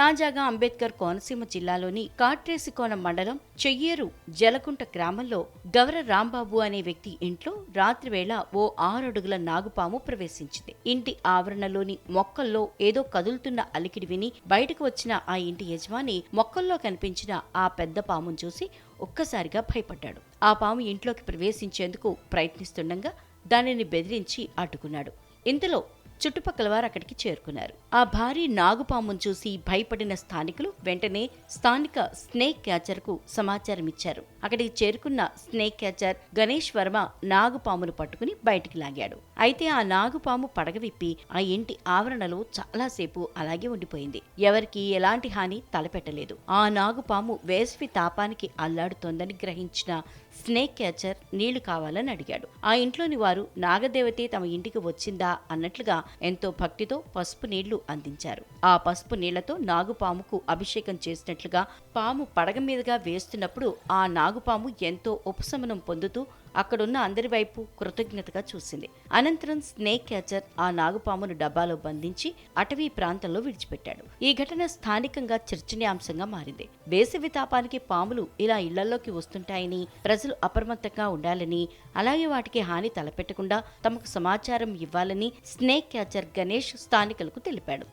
తాజాగా అంబేద్కర్ కోనసీమ జిల్లాలోని కాట్రేసికోన మండలం చెయ్యేరు జలకుంట గ్రామంలో గవర రాంబాబు అనే వ్యక్తి ఇంట్లో రాత్రివేళ ఓ 6 అడుగుల నాగుపాము ప్రవేశించింది. ఇంటి ఆవరణలోని మొక్కల్లో ఏదో కదులుతున్న అలికిడి విని బయటకు వచ్చిన ఆ ఇంటి యజమాని మొక్కల్లో కనిపించిన ఆ పెద్ద పామును చూసి ఒక్కసారిగా భయపడ్డాడు. ఆ పాము ఇంట్లోకి ప్రవేశించేందుకు ప్రయత్నిస్తుండగా దానిని బెదిరించి అడ్డుకున్నాడు. ఇంతలో చుట్టుపక్కల వారు అక్కడికి చేరుకున్నారు. ఆ భారీ నాగుపామును చూసి భయపడిన స్థానికులు వెంటనే స్థానిక స్నేక్ క్యాచర్ కు సమాచారం ఇచ్చారు. అక్కడికి చేరుకున్న స్నేక్ క్యాచర్ గణేష్ వర్మ నాగుపామును పట్టుకుని బయటికి లాగాడు. అయితే ఆ నాగుపాము పడగ విప్పి ఆ ఇంటి ఆవరణలో చాలాసేపు అలాగే ఉండిపోయింది. ఎవరికి ఎలాంటి హాని తలపెట్టలేదు. ఆ నాగుపాము వేసవి తాపానికి అల్లాడుతోందని గ్రహించిన స్నేక్ క్యాచర్ నీళ్లు కావాలని అడిగాడు. ఆ ఇంట్లోని వారు నాగదేవతే తమ ఇంటికి వచ్చిందా అన్నట్లుగా ఎంతో భక్తితో పసుపు నీళ్లు అందించారు. ఆ పసుపు నీళ్లతో నాగుపాముకు అభిషేకం చేసినట్లుగా పాము పడగ మీదుగా వేస్తున్నప్పుడు ఆ నాగుపాము ఎంతో ఉపశమనం పొందుతూ అక్కడున్న అందరి వైపు కృతజ్ఞతగా చూసింది. అనంతరం స్నేక్ క్యాచర్ ఆ నాగుపామును డబ్బాలో బంధించి అటవీ ప్రాంతంలో విడిచిపెట్టాడు. ఈ ఘటన స్థానికంగా చర్చనీయాంశంగా మారింది. వేసవి తాపానికి పాములు ఇలా ఇళ్లలోకి వస్తుంటాయని, ప్రజలు అప్రమత్తంగా ఉండాలని, అలాగే వాటికి హాని తలపెట్టకుండా తమకు సమాచారం ఇవ్వాలని స్నేక్ క్యాచర్ గణేష్ స్థానికులకు తెలిపాడు.